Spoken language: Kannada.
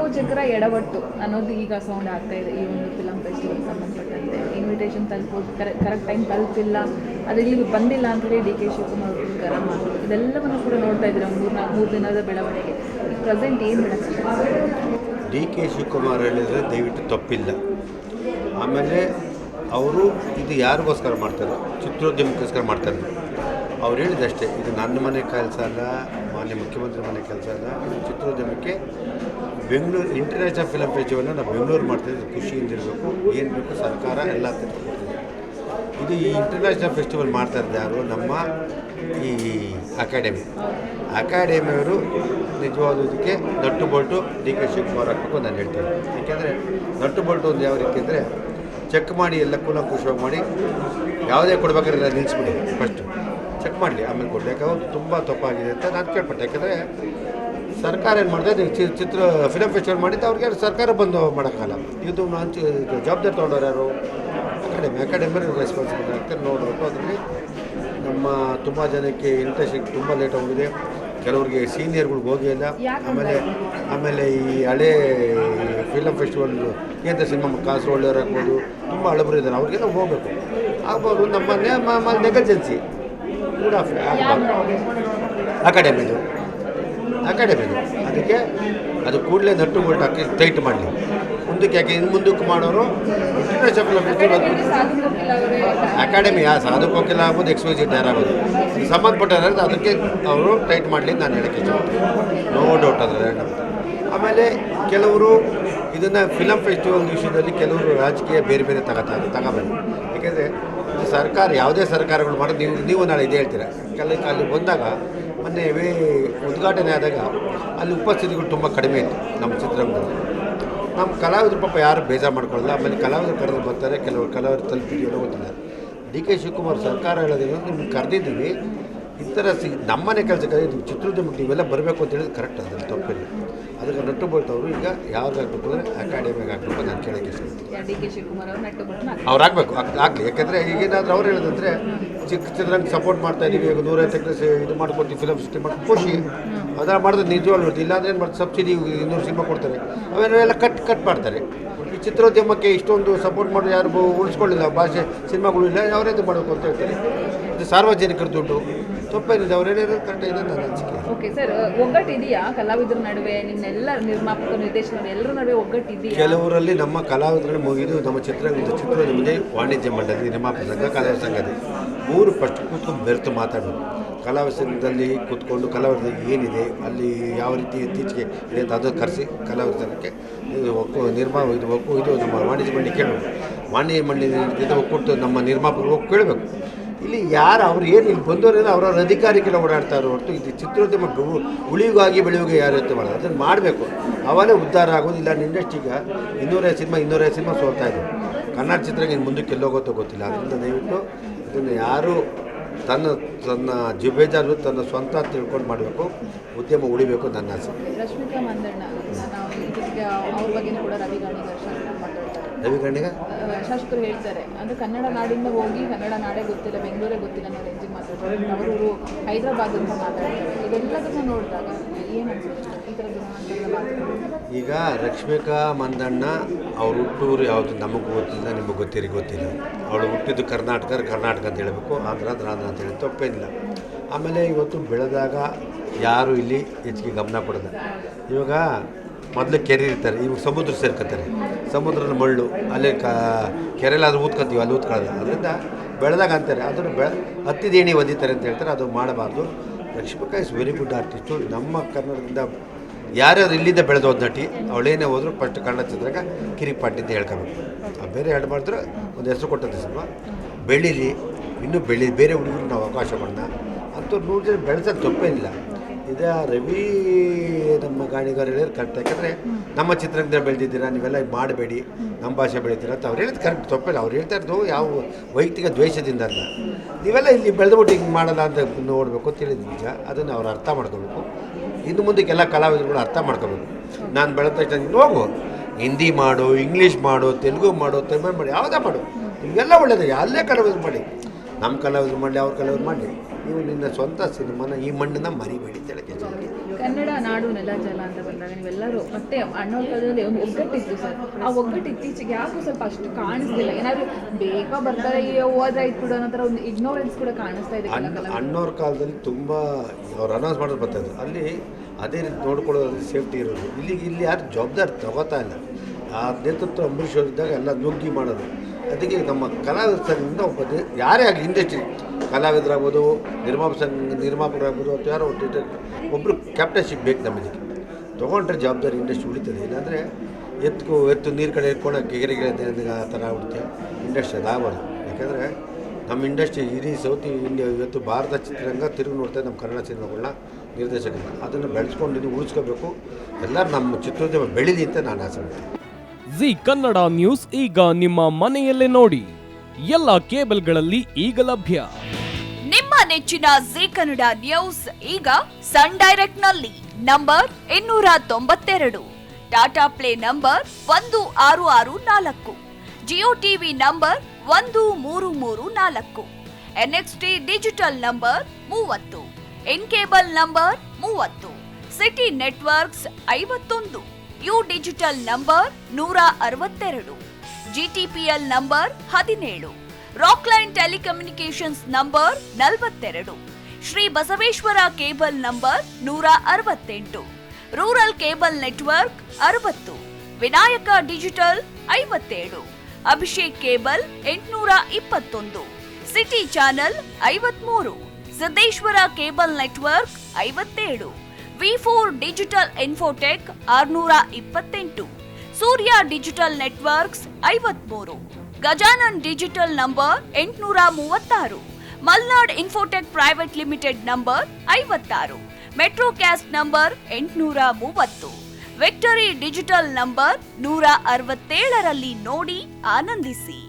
ಆಯೋಜಕರ ಎಡವಟ್ಟು ಅನ್ನೋದು ಈಗ ಸೌಂಡ್ ಆಗ್ತಾ ಇದೆ. ಈ ಒಂದು ಫಿಲಮ್ ಫೆಸ್ಟಿವಲ್ ಸಂಬಂಧಪಟ್ಟಂತೆ ಇನ್ವಿಟೇಷನ್ ತಲುಪೋದು ಕರೆಕ್ಟ್ ಟೈಮ್ ತಲುಪಿಲ್ಲ, ಅದು ಇಲ್ಲಿಗೆ ಬಂದಿಲ್ಲ ಅಂತೇಳಿ ಡಿ ಕೆ ಶಿವಕುಮಾರ್ ಅವರು ಗರಂ ಮಾಡೋದು, ಇದೆಲ್ಲವನ್ನು ಕೂಡ ನೋಡ್ತಾ ಇದ್ದೀರಾ. ಮೂರು ದಿನದ ಬೆಳವಣಿಗೆ ಈಗ ಪ್ರೆಸೆಂಟ್ ಏನು ಹೇಳಕ್ಕೆ? ಡಿ ಕೆ ಶಿವಕುಮಾರ್ ಹೇಳಿದರೆ ದಯವಿಟ್ಟು ತಪ್ಪಿಲ್ಲ. ಆಮೇಲೆ ಅವರು ಇದು ಯಾರಿಗೋಸ್ಕರ ಮಾಡ್ತಾರೆ? ಚಿತ್ರೋದ್ಯಮಕ್ಕೋಸ್ಕರ ಮಾಡ್ತಾರೆ. ಅವ್ರು ಹೇಳಿದಷ್ಟೇ, ಇದು ನನ್ನ ಮನೆ ಕೆಲಸ ಅಲ್ಲ, ಮಾನ್ಯ ಮುಖ್ಯಮಂತ್ರಿ ಮನೆ ಕೆಲಸ ಅಲ್ಲ, ಇದು ಚಿತ್ರೋದ್ಯಮಕ್ಕೆ ಬೆಂಗಳೂರು ಇಂಟರ್ನ್ಯಾಷನಲ್ ಫಿಲಮ್ ಫೆಸ್ಟಿವಲ್ನ ನಾವು ಬೆಂಗಳೂರು ಮಾಡ್ತಾಯಿದ್ದು ಖುಷಿಯಿಂದಿರಬೇಕು. ಏನು ಬೇಕು ಸರ್ಕಾರ ಎಲ್ಲ ತಿಳ್ಕೊಡ್ತಿದೆ. ಇದು ಈ ಇಂಟರ್ನ್ಯಾಷನಲ್ ಫೆಸ್ಟಿವಲ್ ಮಾಡ್ತಾ ಇದ್ದಾರೆ ಯಾರು? ನಮ್ಮ ಈ ಅಕಾಡೆಮಿಯವರು ನಿಜವಾದಕ್ಕೆ nut bolt D K Shivakumar ಹಾಕಬೇಕು ನಾನು ಹೇಳ್ತೀನಿ. ಯಾಕೆಂದರೆ ನಟ್ಟು ಬೋಲ್ಟು ಒಂದು ಯಾವ ರೀತಿ ಅಂದರೆ ಚೆಕ್ ಮಾಡಿ ಎಲ್ಲ ಕೂಲಂಕುಷವಾಗಿ ಮಾಡಿ ಯಾವುದೇ ಕೊಡಬೇಕಾದ್ರೆ ನಿಲ್ಲಿಸ್ಬಿಡಿ, ಫಸ್ಟು ಚೆಕ್ ಮಾಡಲಿ ಆಮೇಲೆ ಕೊಡಲಿ. ಯಾಕಂದ್ರೆ ತುಂಬ ತಪ್ಪಾಗಿದೆ ಅಂತ ನಾನು ಕೇಳ್ಪಟ್ಟೆ. ಯಾಕೆಂದರೆ ಸರ್ಕಾರ ಏನು ಮಾಡಿದೆ, ಚಿತ್ರ ಫಿಲಮ್ ಫೆಸ್ಟಿವಲ್ ಮಾಡಿದ್ದು ಅವ್ರಿಗೆ ಸರ್ಕಾರ ಬಂದು ಮಾಡೋಕ್ಕಲ್ಲ. ಇದು ನಾನು ಜವಾಬ್ದಾರಿ ತೊಗೊಂಡವ್ರು ಯಾರು? ಅಕಾಡೆಮಿ ರೆಸ್ಪಾನ್ಸಿಬಲ್ ಆಗ್ತಾರೆ ನೋಡಬೇಕು. ಅದರಲ್ಲಿ ನಮ್ಮ ತುಂಬ ಜನಕ್ಕೆ ಇಂಟ್ರೆಸ್ಟ್ ತುಂಬ ಲೇಟ್ ಹೋಗಿದೆ, ಕೆಲವ್ರಿಗೆ ಸೀನಿಯರ್ಗಳಿಗೆ ಹೋಗೇ ಇಲ್ಲ. ಆಮೇಲೆ ಈ ಹಳೇ ಫಿಲಮ್ ಫೆಸ್ಟಿವಲ್ ಕೇಂದ್ರ ಸಿನಿಮಾ ಕಾಸರಗೋಡು ಆಗ್ಬೋದು, ತುಂಬ ಹಳಬರು ಇದ್ದಾರೆ, ಅವ್ರಿಗೆಲ್ಲ ಹೋಗಬೇಕು ಆಗ್ಬೋದು. ನಮ್ಮ ನೆಗಲ್ಜೆನ್ಸಿ ಕೂಡ ಅಕಾಡೆಮಿದು ಅದಕ್ಕೆ ಅದು ಕೂಡಲೇ ನಟ್ಟು ಬೋಲ್ಟ್ ಹಾಕಿ ಟೈಟ್ ಮಾಡಲಿ ಮುಂದಕ್ಕೆ. ಯಾಕೆ ಇನ್ನು ಮುಂದಕ್ಕೆ ಮಾಡೋರು ಇಂಟರ್ನ್ಯಾಷನಲ್ ಫಿಲಮ್ ಫೆಸ್ಟಿವಲ್ ಅಕಾಡೆಮಿ ಸಾಧಕ ಹೋಗಿಲ್ಲ ಆಗ್ಬೋದು, ಎಕ್ಸ್ಪೋಸಿಟ್ ಯಾರಾಗೋದು ಇದು ಸಂಬಂಧಪಟ್ಟಾರೆ ಅದಕ್ಕೆ ಅವರು ಟೈಟ್ ಮಾಡಲಿ ನಾನು ಹೇಳೋಕ್ಕೆ ಇಷ್ಟಪಡ್ತೀನಿ. ನೋ ಡೌಟ್ ಅದರ. ಆಮೇಲೆ ಕೆಲವರು ಇದನ್ನು ಫಿಲಮ್ ಫೆಸ್ಟಿವಲ್ ವಿಷಯದಲ್ಲಿ ಕೆಲವರು ರಾಜಕೀಯ ಬೇರೆ ಬೇರೆ ತಗೋಬನ್ನಿ. ಯಾಕೆಂದರೆ ಇದು ಸರ್ಕಾರ ಯಾವುದೇ ಸರ್ಕಾರಗಳು ಮಾಡೋದು ನೀವು ನಾಳೆ ಇದೇ ಹೇಳ್ತೀರ. ಅಲ್ಲಿ ಬಂದಾಗ ಮೊನ್ನೆ ಉದ್ಘಾಟನೆ ಆದಾಗ ಅಲ್ಲಿ ಉಪಸ್ಥಿತಿಗಳು ತುಂಬ ಕಡಿಮೆ ಇತ್ತು ನಮ್ಮ ಚಿತ್ರರಂಗದಲ್ಲಿ. ನಮ್ಮ ಕಲಾವಿದರು ಪಾಪ ಯಾರು ಬೇಜಾರು ಮಾಡ್ಕೊಳ್ಳಲ್ಲ. ಆಮೇಲೆ ಕಲಾವಿದರು ಕರೆದು ಬರ್ತಾರೆ, ಕೆಲವರು ಕಲಾವಿದರು ತಲುಪಿದೆಯೋ ಗೊತ್ತಿಲ್ಲ. ಡಿ ಕೆ ಶಿವಕುಮಾರ್ ಸರ್ಕಾರ ಹೇಳೋದೇನು, ನಿಮ್ಗೆ ಕರೆದಿದ್ದೀವಿ ಈ ಥರ ನಮ್ಮನೆ ಕೆಲಸಕ್ಕೆ ಇದು ಚಿತ್ರೋದ್ಯಮಕ್ಕೆ ನೀವೆಲ್ಲ ಬರಬೇಕು ಅಂತ ಹೇಳಿದ್ರೆ ಕರೆಕ್ಟ್, ಅದ್ರಲ್ಲಿ ತಪ್ಪಿಲ್ಲ. ಅದಕ್ಕೆ ನಟ್ಟು ಬೋಲ್ಟ್ ಅವರು ಈಗ ಯಾವ್ದು ಹಾಕ್ಬೇಕು ಅಂದರೆ ಅಕಾಡೆಮಿಗೆ ಹಾಕಬೇಕು ನಾನು ಕೇಳೋಕ್ಕೆ ಇಷ್ಟಪಡ್ತೀನಿ. ಅವ್ರು ಆಗಬೇಕು, ಆಗಲಿ. ಯಾಕೆಂದರೆ ಈಗೇನಾದರೂ ಅವ್ರು ಹೇಳೋದಂದರೆ ಚಿತ್ರರಂಗ ಸಪೋರ್ಟ್ ಮಾಡ್ತಾ ಇದ್ದೀವಿ, ಈಗ 150 ಎಕರೆ ಇದು ಮಾಡ್ಕೊಡ್ತೀವಿ, ಫಿಲಮ್ ಸಿಟಿ ಮಾಡಿ ಖುಷಿ ಅದೆಲ್ಲ ಮಾಡಿದ್ರೆ ನಿಜವಾಗ್ಲೂ ಇಲ್ಲಾಂದ್ರೆ ಏನು ಮಾಡ್ತಾರೆ, ಸಬ್ಸಿಡಿ 200 ಸಿನಿಮಾ ಕೊಡ್ತಾರೆ, ಅವೇನೆಲ್ಲ ಕಟ್ ಮಾಡ್ತಾರೆ. ಈ ಚಿತ್ರೋದ್ಯಮಕ್ಕೆ ಇಷ್ಟೊಂದು ಸಪೋರ್ಟ್ ಮಾಡಿ ಯಾರು ಉಳಿಸ್ಕೊಳ್ಳಿಲ್ಲ, ಭಾಷೆ ಸಿನಿಮಾಗಳು ಇಲ್ಲ, ಅವರೇದು ಮಾಡಬೇಕು ಅಂತ ಹೇಳ್ತಾರೆ. ಇದು ಸಾರ್ವಜನಿಕರ ದುಡ್ಡು, ತಪ್ಪೇನಿದೆ. ಅವರೇನಿರೋದು ಕರೆಕ್ಟ್ ಇದೆ ನನ್ನ ಅನಿಸಿಕೆ. ಓಕೆ ಸರ್, ಒಗ್ಗಟ್ಟಿದೆಯಾ ಕಲಾವಿದರ ನಡುವೆ? ನಿಮ್ಮೆಲ್ಲ ನಿರ್ಮಾಪಕರು, ನಿರ್ದೇಶಕರು ಎಲ್ಲರ ನಡುವೆ ಒಗ್ಗಟ್ಟಿದೆಯಾ? ಕೆಲವರಲ್ಲಿ ನಮ್ಮ ಕಲಾವಿದರಲ್ಲಿ ಮುಗಿದು ನಮ್ಮ ಚಿತ್ರೋದ್ಯಮದ ವಾಣಿಜ್ಯ ಮಂಡಳಿ, ನಿರ್ಮಾಪಕ ಸಂಘ, ಕಲಾವಿದ ಸಂಘ 3 ಫಸ್ಟ್ ಕೂತ್ಕೊಂಡು ಬೆರೆತು ಮಾತಾಡೋದು. ಕಲಾವಿದ ಸಂಘದಲ್ಲಿ ಕೂತ್ಕೊಂಡು ಕಲಾವಿದರಿಗೆ ಏನಿದೆ ಅಲ್ಲಿ ಯಾವ ರೀತಿ ಇತ್ತೀಚೆಗೆ ಇದೆ ಅಂತ ಅದು ಕರೆಸಿ ಕಲಾವಿದ ಸಂಘಕ್ಕೆ ಇದು ನಮ್ಮ ವಾಣಿಜ್ಯ ಮಂಡಳಿ ಕೇಳಬೇಕು. ವಾಣಿಜ್ಯ ಮಂಡಳಿ ಒಕ್ಕೂಟ ನಮ್ಮ ನಿರ್ಮಾಪಕರು ಹೋಗಿ ಕೇಳಬೇಕು. ಇಲ್ಲಿ ಯಾರು ಅವ್ರು ಏನು ಇಲ್ಲಿ ಬಂದವರೇನೋ ಅವ್ರವ್ರ ಅಧಿಕಾರಿಗೆಲ್ಲ ಓಡಾಡ್ತಾರೆ ಹೊರತು ಇದು ಚಿತ್ರೋದ್ಯಮ ಉಳಿಯುವಾಗಿ ಬೆಳೆಯುವಿಗೆ ಯಾರು ಇತ್ತು ಮಾಡೋದು. ಅದನ್ನು ಮಾಡಬೇಕು, ಅವನೇ ಉದ್ಧಾರ ಆಗೋದು. ಇಲ್ಲ ಇಂಡಸ್ಟ್ರಿಗೆ 250 ಸಿನಿಮಾ ಸೋಲ್ತಾ ಇದೆ. ಕನ್ನಡ ಚಿತ್ರಕ್ಕೆ ಮುಂದಕ್ಕೆ ಎಲ್ಲೋಗೋತ್ತೋ ಗೊತ್ತಿಲ್ಲ. ಅದರಿಂದ ದಯವಿಟ್ಟು ಇದನ್ನು ಯಾರು ತನ್ನ ಬೇಜಾರು ತನ್ನ ಸ್ವಂತ ತಿಳ್ಕೊಂಡು ಮಾಡಬೇಕು, ಉದ್ಯಮ ಉಳಿಬೇಕು ನನ್ನ ಆಸೆ. ರಶ್ಮಿಕಾ ಮಂದಣ್ಣ ಅವ್ರ ಬಗ್ಗೆ ಕೂಡ ರವಿ ಗಾಣಿಗ ಶಾಸಕರು ಹೇಳ್ತಾರೆ, ಅಂದರೆ ಕನ್ನಡ ನಾಡಿಂದ ಹೋಗಿ ಕನ್ನಡ ನಾಡೇ ಗೊತ್ತಿಲ್ಲ, ಬೆಂಗಳೂರೇ ಗೊತ್ತಿಲ್ಲ ಅನ್ನೋ ರೇಂಜಿಗೆ ಮಾತಾಡ್ತಾರೆ. ಅವರು ಹೈದರಾಬಾದ್ ಅಂತ ಮಾತಾಡ್ತಾರೆ. ಇದೆಲ್ಲದನ್ನು ನೋಡಿದಾಗ ಏನು ಅನ್ಸುತ್ತೆ ಈ ಥರದ್ದು ಈಗ ರಶ್ಮಿಕಾ ಮಂದಣ್ಣ ಅವ್ರ ಹುಟ್ಟೂರು ಯಾವುದು ನಮಗೆ ಗೊತ್ತಿಲ್ಲ, ನಿಮಗೆ ಗೊತ್ತಿಲ್ಲ. ಅವಳು ಹುಟ್ಟಿದ್ದು ಕರ್ನಾಟಕ ಅಂತ ಹೇಳಬೇಕು, ಆಂಧ್ರ ಅಂತ ಹೇಳಿ ತಪ್ಪೇನಿಲ್ಲ. ಆಮೇಲೆ ಇವತ್ತು ಬೆಳೆದಾಗ ಯಾರು ಇಲ್ಲಿ ಹೆಚ್ಚಿಗೆ ಗಮನ ಕೊಡೋದು. ಇವಾಗ ಮೊದಲು ಕೆರೆ ಇರ್ತಾರೆ, ಇವಾಗ ಸಮುದ್ರ ಸೇರ್ಕೊತಾರೆ, ಸಮುದ್ರದ ಮಳ್ಳು ಅಲ್ಲೇ ಕೆರೆಲಾದ್ರೂ ಊದ್ಕೊತೀವಿ, ಅಲ್ಲಿ ಊದ್ಕೊಳ್ಳೋದು. ಅದರಿಂದ ಬೆಳೆದಾಗ ಅಂತಾರೆ, ಅದನ್ನು ಹತ್ತಿದೇಣಿ ಒದಿತಾರೆ ಅಂತ ಹೇಳ್ತಾರೆ. ಅದು ಮಾಡಬಾರ್ದು. Rashmika is very good artist. ನಮ್ಮ ಕನ್ನಡದಿಂದ ಯಾರ್ಯಾರು ಇಲ್ಲಿಂದ ಬೆಳೆದು ಹೋದ ನಟಿ, ಅವಳೇನೇ ಹೋದ್ರು ಫಸ್ಟ್ ಕನ್ನಡ ಚಿತ್ರಕ್ಕೆ ಕಿರಿಪಾಟಿ ಅಂತ ಹೇಳ್ಕೊಬೇಕು. ಬೇರೆ ಎರಡು ಮಾಡಿದ್ರೆ ಒಂದು ಹೆಸರು ಕೊಟ್ಟದ್ದು ಸಿನಿಮಾ ಬೆಳೀಲಿ, ಇನ್ನೂ ಬೇರೆ ಹುಡುಗರಿಗೆ ನಾವು ಅವಕಾಶ ಮಾಡೋಣ ಅಂತ 100 ಜನ ಬೆಳೆಸೋದು ತಪ್ಪೇನಿಲ್ಲ. ಇದೇ ರವಿ ನಮ್ಮ ಗಾಣಿಗಾರು ಹೇಳಿದ್ರೆ ಕರೆಕ್ಟ್. ಯಾಕಂದರೆ ನಮ್ಮ ಚಿತ್ರರಂಗದಲ್ಲಿ ಬೆಳೆದಿದ್ದೀರಾ, ನೀವೆಲ್ಲ ಮಾಡಬೇಡಿ, ನಮ್ಮ ಭಾಷೆ ಬೆಳೀತೀರ ಅಂತ ಅವ್ರು ಹೇಳಿದ್ದು ಕರೆಕ್ಟ್, ತಪ್ಪಿಲ್ಲ. ಅವ್ರು ಹೇಳ್ತಾ ಇರೋದು ಯಾವ ವೈಯಕ್ತಿಕ ದ್ವೇಷದಿಂದ ಅಲ್ಲ, ನೀವೆಲ್ಲ ಇಲ್ಲಿ ಬೆಳೆದ್ಬಿಟ್ಟು ಹಿಂಗೆ ಮಾಡಲ್ಲ ಅಂತ ನೋಡಬೇಕು ಅಂತ ಹೇಳಿದ್ದು ನಿಜ. ಅದನ್ನು ಅವ್ರು ಅರ್ಥ ಮಾಡ್ಕೋಬೇಕು. ಇನ್ನು ಮುಂದಕ್ಕೆಲ್ಲ ಕಲಾವಿದರುಗಳು ಅರ್ಥ ಮಾಡ್ಕೋಬೇಕು. ನಾನು ಬೆಳೆದ ತಕ್ಷಣ ನೀನು ಹೋಗು, ಹಿಂದಿ ಮಾಡು, ಇಂಗ್ಲೀಷ್ ಮಾಡು, ತೆಲುಗು ಮಾಡು, ತಮಿಳು ಮಾಡು, ಯಾವುದೇ ಮಾಡು, ನಿಮಗೆಲ್ಲ ಒಳ್ಳೆಯದು. ಅಲ್ಲೇ ಕಲಾವಿದ್ರು ಮಾಡಿ, ನಮ್ಮ ಕಲಾವಿದ್ರು ಮಾಡಲಿ, ಅವ್ರ ಕಲಾವಿದ್ರು ಮಾಡಲಿ, ನೀವು ನಿನ್ನ ಸ್ವಂತ ಸಿನಿಮಾನ ಈ ಮಣ್ಣನ್ನು ಮರಿಬೇಡಿ ಅಂತ ಹೇಳಕ್ಕೆ. ಕನ್ನಡ ನಾಡು ನೆಲ ಜಲ ಅಂತ ಬಂದಾಗ ನೀವೆಲ್ಲರೂ ಮತ್ತೆ ಅಣ್ಣವ್ರ ಕಾಲದಲ್ಲಿ ಒಂದು ಒಗ್ಗಟ್ಟಿತ್ತು ಸರ್. ಆ ಒಗ್ಗಟ್ಟು ಇತ್ತೀಚೆಗೆ ಯಾಕೂ ಸ್ವಲ್ಪ ಅಷ್ಟು ಕಾಣಿಸ್ತಿಲ್ಲ. ಏನಾದರೂ ಬೇಗ ಬರ್ತಾರೆ ಹೋದ್ರಾಯ್ತು ಕೂಡ ಅನ್ನೋ ಥರ ಒಂದು ಇಗ್ನೋರೆನ್ಸ್ ಕೂಡ ಕಾಣಿಸ್ತಾ ಇದೆ. ಅಣ್ಣವ್ರ ಕಾಲದಲ್ಲಿ ತುಂಬ ಅವ್ರು ಅನೌನ್ಸ್ ಮಾಡೋದು ಬರ್ತಾಯಿದ್ರು, ಅಲ್ಲಿ ಅದೇ ರೀತಿ ನೋಡ್ಕೊಳ್ಳೋದು ಸೇಫ್ಟಿ ಇರೋದು. ಇಲ್ಲಿ ಯಾರು ಜವಾಬ್ದಾರಿ ತಗೋತಾ ಇಲ್ಲ. ಆ ನೇತೃತ್ವ ಅಂಬರೀಷ್ ಅವರಿದ್ದಾಗ ಎಲ್ಲ ನುಗ್ಗಿ ಮಾಡೋದು. ಅದಕ್ಕೆ ನಮ್ಮ ಕಲಾವಿದರಿಂದ ಯಾರೇ ಆಗಲಿ ಇಂಡಸ್ಟ್ರಿ ಕಲಾವಿದರಾಗ್ಬೋದು, ನಿರ್ಮಾಪಕರಾಗ್ಬೋದು ಅಥವಾ ಯಾರೋ ಒಬ್ಬರು ಕ್ಯಾಪ್ಟನ್ಶಿಪ್ ಬೇಕು ನಮಗೆ. ತೊಗೊಂಡ್ರೆ ಜವಾಬ್ದಾರಿ ಇಂಡಸ್ಟ್ರಿ ಉಳಿತದೆ. ಇಲ್ಲಾಂದರೆ ಎತ್ತು ನೀರು ಕಡೆ ಇಟ್ಕೊಂಡು ಗೆಗೆರೆಗೆ ಆ ಥರ ಆಗ್ಬಿಡುತ್ತೆ. ಇಂಡಸ್ಟ್ರಿ ಅದಾಗಬಾರ್ದು. ಯಾಕೆಂದರೆ ನಮ್ಮ ಇಂಡಸ್ಟ್ರಿ ಇಡೀ ಸೌತ್ ಇಂಡಿಯಾ ಇವತ್ತು ಭಾರತ ಚಿತ್ರರಂಗ ತಿರುಗಿ ನೋಡ್ತಾ ನಮ್ಮ ಕನ್ನಡ ಸಿನಿಮಾಗಳನ್ನ ನಿರ್ದೇಶಕರನ್ನ ಅದನ್ನು ಬೆಳೆಸ್ಕೊಂಡು ಉಳಿಸ್ಕೋಬೇಕು. ಎಲ್ಲರೂ ನಮ್ಮ ಚಿತ್ರೋದ್ಯಮ ಬೆಳೀಲಿ ಅಂತ ನಾನು ಆಸೆ ಮಾಡ್ತೀನಿ. ಜಿ ಕನ್ನಡ ನ್ಯೂಸ್ ಈಗ ನಿಮ್ಮ ಮನೆಯಲ್ಲೇ ನೋಡಿ. ಎಲ್ಲ ಕೇಬಲ್ಗಳಲ್ಲಿ ಈಗ ಲಭ್ಯ. ನಿಮ್ಮ ನೆಚ್ಚಿನ ಜಿ ಕನ್ನಡ ನ್ಯೂಸ್ ಈಗ ಸನ್ ಡೈರೆಕ್ಟ್ ನಲ್ಲಿ number 292, Tata play number 1664, Jio TV number 1334, NXT digital number 30, in cable number 30, city networks 51, U digital number 162, GTPL number 17, Rockline telecommunications number 42, Shri Basaveshwara cable number 168, rural cable network 60, Vinayaka digital 57, Abhishek cable 821, city channel 53, Siddeshwara cable network 57, V4 digital Infotech 628, Surya digital networks 53, Gajanan digital number 836, Malnad Infotech private limited number 56, Metrocast number 830, victory digital number 167ರಲ್ಲಿ ನೋಡಿ ಆನಂದಿಸಿ.